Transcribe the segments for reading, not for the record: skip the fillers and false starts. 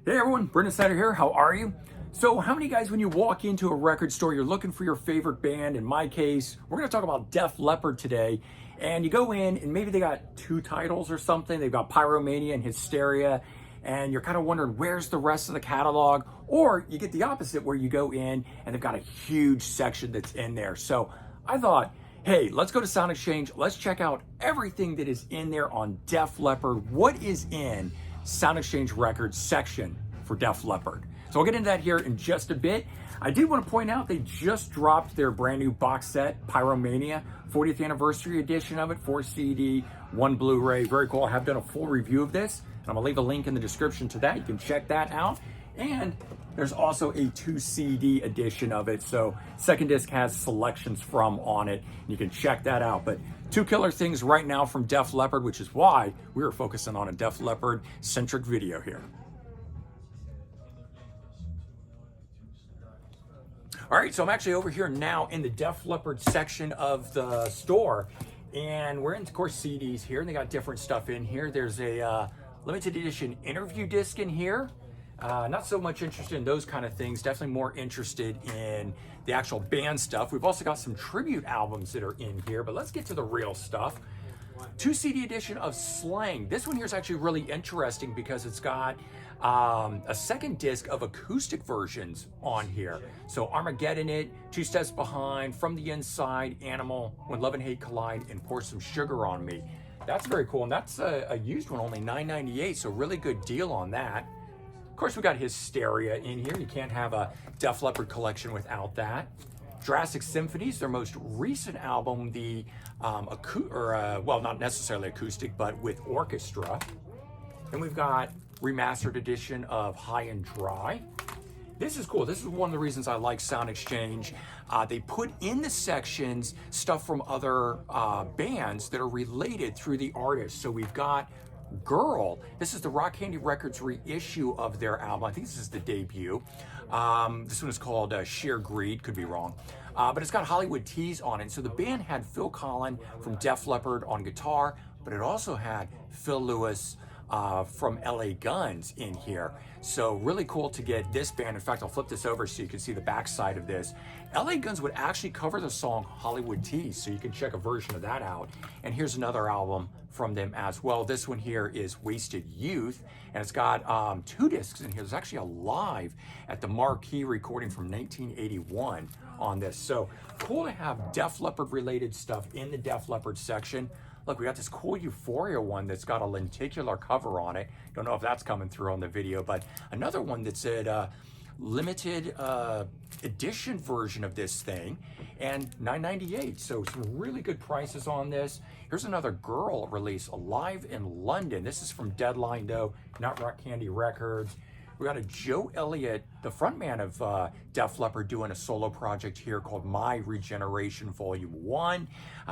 Hey everyone, Brendan Snyder here. How are you? So how many guys, when you walk into a record store, you're looking for your favorite band? In my case, we're going to talk about Def Leppard today. And you go in and maybe they got two titles or something. They've got Pyromania and Hysteria. And you're kind of wondering, where's the rest of the catalog? Or you get the opposite where you go in and they've got a huge section that's in there. So I thought, hey, let's go to Sound Exchange. Let's check out everything that is in there on Def Leppard. What is in Sound Exchange Records section for Def Leppard? So I'll get into that here in just a bit. I did want to point out they just dropped their brand new box set, Pyromania, 40th anniversary edition of it, 4 CD, 1 Blu-ray. Very cool. I have done a full review of this, and I'm gonna leave a link in the description to that. You can check that out. And there's also a 2 CD edition of it. So second disc has selections from on it. You can check that out. But two killer things right now from Def Leppard, which is why we are focusing on a Def Leppard centric video here. All right, so I'm actually over here now in the Def Leppard section of the store, and we're in, of course, CDs here, and they got different stuff in here. There's a limited edition interview disc in here. Not so much interested in those kind of things, definitely more interested in the actual band stuff. We've also got some tribute albums that are in here, but let's get to the real stuff. 2 CD edition of Slang. This one here is actually really interesting because it's got a second disc of acoustic versions on here. So Armageddon It, Two Steps Behind, From the Inside, Animal, When Love and Hate Collide, and Pour Some Sugar on Me. That's very cool, and that's a used one, only $9.98, so really good deal on that. Of course, we got Hysteria in here. You can't have a Def Leppard collection without that. Jurassic Symphonies, their most recent album, the well, not necessarily acoustic, but with orchestra. Then we've got remastered edition of High and Dry. This is cool. This is one of the reasons I like Sound Exchange. They put in the sections stuff from other bands that are related through the artist. So we've got Girl. This is the Rock Candy Records reissue of their album. I think this is the debut. This one is called Sheer Greed, could be wrong. But it's got Hollywood Tees on it. So the band had Phil Collen from Def Leppard on guitar, but it also had Phil Lewis from LA Guns in here. So really cool to get this band. In fact, I'll flip this over so you can see the backside of this. LA Guns would actually cover the song Hollywood Tees, so you can check a version of that out. And here's another album from them as well. This one here is Wasted Youth, and it's got 2 discs in here. There's actually a live at the Marquee recording from 1981 on this. So cool to have Def Leppard related stuff in the Def Leppard section. Look, we got this cool Euphoria one that's got a lenticular cover on it. Don't know if that's coming through on the video, but another one that's a limited edition version of this thing, and $9.98. So some really good prices on this. Here's another Girl release, Alive in London. This is from Deadline though, not Rock Candy Records. We got a Joe Elliott, the frontman of Def Leppard, doing a solo project here called My Regeneration Volume 1.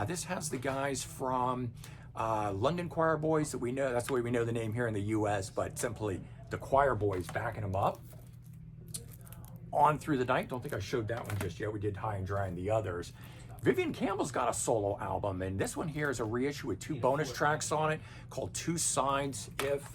This has the guys from London Choir Boys that we know. That's the way we know the name here in the US, but simply the Choir Boys backing them up. On Through the Night, don't think I showed that one just yet. We did High and Dry and the others. Vivian Campbell's got a solo album, and this one here is a reissue with 2 bonus tracks on it called Two Sides If.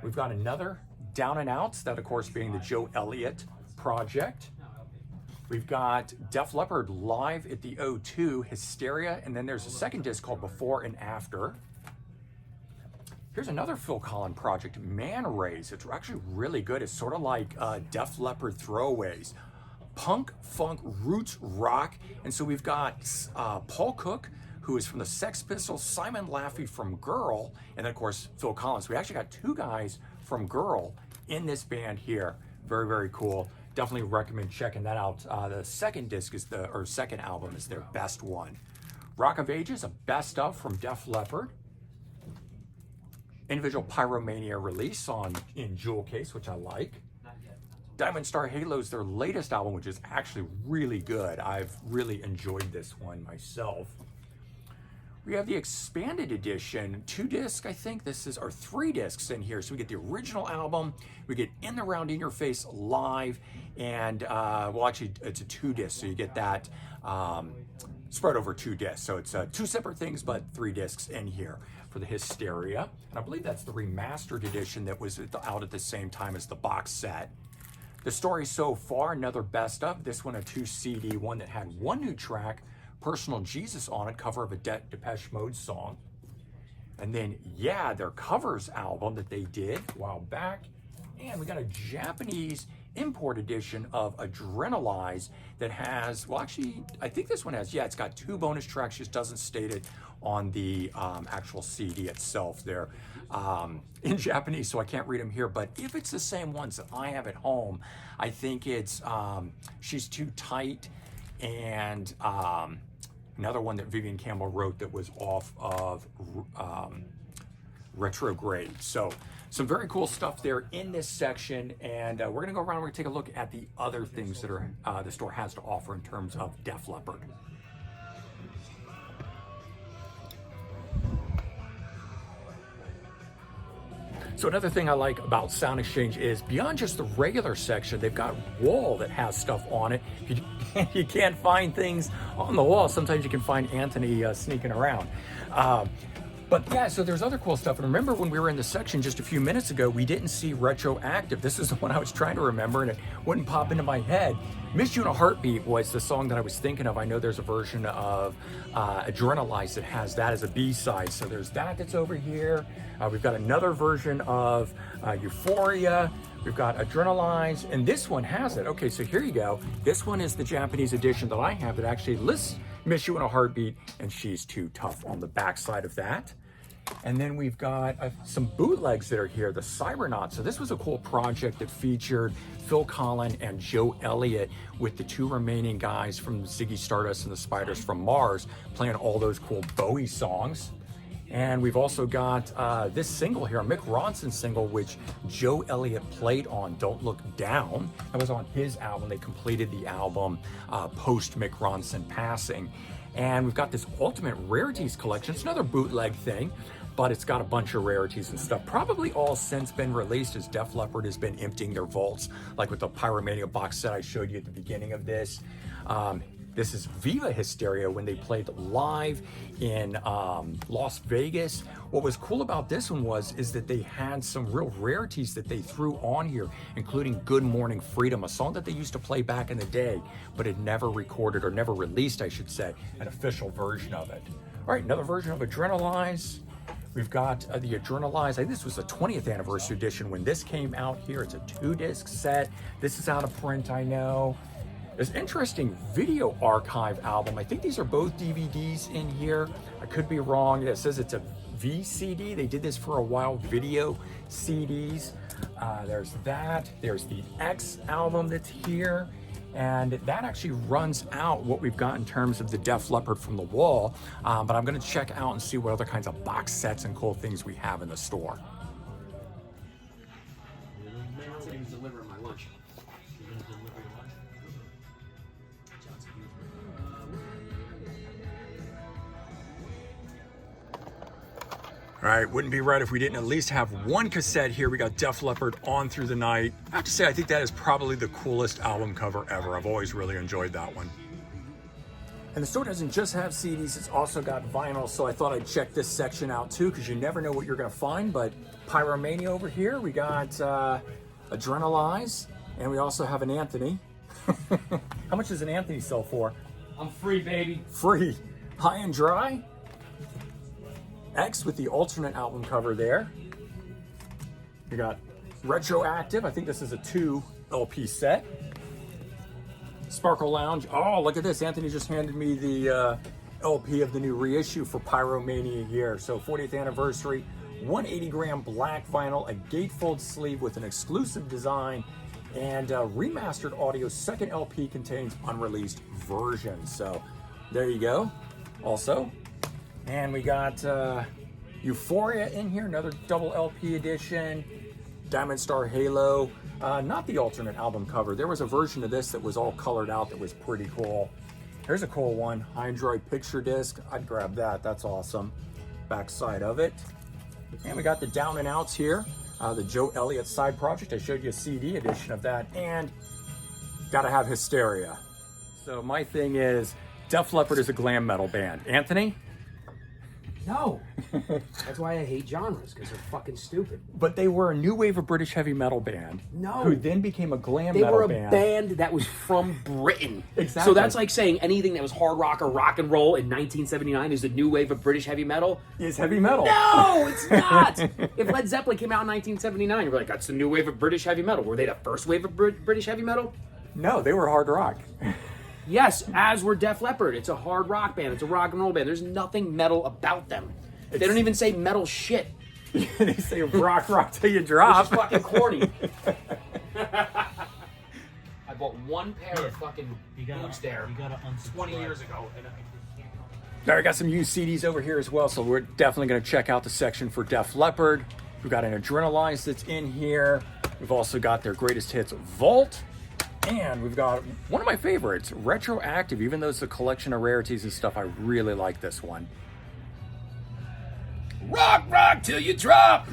We've got another Down and Outs, that of course being the Joe Elliott project. We've got Def Leppard live at the O2, Hysteria, and then there's a second disc called Before and After. Here's another Phil Collen project, Man Rays. It's actually really good. It's sort of like Def Leppard throwaways. Punk, funk, roots, rock. And so we've got Paul Cook, who is from the Sex Pistols, Simon Laffey from Girl, and then of course Phil Collins. We actually got 2 guys from Girl in this band here. Very, very cool. Definitely recommend checking that out. The second disc is second album is their best one. Rock of Ages, a best of from Def Leppard. Individual Pyromania release in jewel case, which I like. Diamond Star Halos, their latest album, which is actually really good. I've really enjoyed this one myself. We have the expanded edition, 2 disc, I think this is, or 3 discs in here. So we get the original album, we get In the Round In Your Face live, and well, actually it's a 2 disc, so you get that spread over 2 discs. So it's 2 separate things, but 3 discs in here. for the Hysteria. And I believe that's the remastered edition that was out at the same time as the box set. The story so far, another best of. This one a 2 CD, one that had one new track, Personal Jesus on it, cover of a Depeche Mode song. And then, yeah, their covers album that they did a while back. And we got a Japanese import edition of Adrenalize that has, well, actually, I think this one has, yeah, it's got 2 bonus tracks, just doesn't state it on the actual CD itself there in Japanese, so I can't read them here. But if it's the same ones that I have at home, I think it's She's Too Tight and another one that Vivian Campbell wrote that was off of Retrograde. So some very cool stuff there in this section, and we're gonna go around and we're gonna take a look at the other things that are the store has to offer in terms of Def Leppard. So another thing I like about Sound Exchange is beyond just the regular section, they've got a wall that has stuff on it. You can't find things on the wall. Sometimes you can find Anthony sneaking around. But yeah, so there's other cool stuff. And remember when we were in the section just a few minutes ago, we didn't see Retroactive. This is the one I was trying to remember and it wouldn't pop into my head. Miss You in a Heartbeat was the song that I was thinking of. I know there's a version of Adrenalize that has that as a B-side. So there's that that's over here. We've got another version of Euphoria. We've got Adrenalize, and this one has it. Okay, so here you go. This one is the Japanese edition that I have that actually lists Miss You in a Heartbeat and She's Too Tough on the back side of that. And then we've got some bootlegs that are here, the Cybernauts. So this was a cool project that featured Phil Collin and Joe Elliott with the 2 remaining guys from Ziggy Stardust and the Spiders from Mars playing all those cool Bowie songs. And we've also got this single here, a Mick Ronson single, which Joe Elliott played on, Don't Look Down. That was on his album. They completed the album post Mick Ronson passing. And we've got this Ultimate Rarities collection. It's another bootleg thing, but it's got a bunch of rarities and stuff. Probably all since been released as Def Leppard has been emptying their vaults, like with the Pyromania box set I showed you at the beginning of this. This is Viva Hysteria when they played live in Las Vegas. What was cool about this one is that they had some real rarities that they threw on here, including Good Morning Freedom, a song that they used to play back in the day, but had never recorded or never released, I should say, an official version of it. All right, another version of Adrenalize. We've got the Adrenalize. I think this was the 20th anniversary edition when this came out here. It's a 2-disc set. This is out of print, I know. This interesting video archive album. I think these are both DVDs in here. I could be wrong. Yeah, it says it's a VCD. They did this for a while, video CDs. There's that. There's the X album that's here. And that actually runs out what we've got in terms of the Def Leppard from the wall. But I'm gonna check out and see what other kinds of box sets and cool things we have in the store. Delivering my lunch. All right, wouldn't be right if we didn't at least have one cassette here. We got Def Leppard On Through the Night. I have to say, I think that is probably the coolest album cover ever. I've always really enjoyed that one. And the store doesn't just have CDs, it's also got vinyl, so I thought I'd check this section out too, because you never know what you're gonna find. But Pyromania over here, we got Adrenalize, and we also have an Anthony. How much does an Anthony sell for? I'm free, baby. Free. High and Dry. X with the alternate album cover there. You got Retroactive. I think this is a 2 LP set. Sparkle Lounge. Oh, look at this. Anthony just handed me the LP of the new reissue for Pyromania here. So 40th anniversary, 180-gram black vinyl, a gatefold sleeve with an exclusive design, and remastered audio. Second LP contains unreleased versions. So there you go. Also, and we got Euphoria in here, another double LP edition. Diamond Star Halo, not the alternate album cover. There was a version of this that was all colored out that was pretty cool. Here's a cool one, Android picture disc. I'd grab that, that's awesome. Back side of it. And we got the Down and Outs here, the Joe Elliott side project. I showed you a CD edition of that, and gotta have Hysteria. So my thing is, Def Leppard is a glam metal band. Anthony? No. That's why I hate genres, because they're fucking stupid. But they were a new wave of British heavy metal band. No. Who then became a glam They metal were a band. band that was from Britain. Exactly. So that's like saying anything that was hard rock or rock and roll in 1979 is the new wave of British heavy metal. Is heavy metal. No, it's not. If Led Zeppelin came out in 1979, you're like, that's the new wave of British heavy metal. Were they the first wave of British heavy metal? No, they were hard rock. Yes, as were Def Leppard. It's a hard rock band. It's a rock and roll band. There's nothing metal about them. They don't even say metal shit. They say rock till you Which drop. is fucking corny. I bought one pair of fucking boots there You gotta unsubscribe. 20 years ago. And Now we got some used CDs over here as well, so we're definitely going to check out the section for Def Leppard. We've got an Adrenalize that's in here. We've also got their greatest hits Vault. And we've got one of my favorites, Retroactive. Even though it's a collection of rarities and stuff, I really like this one. Rock till you drop!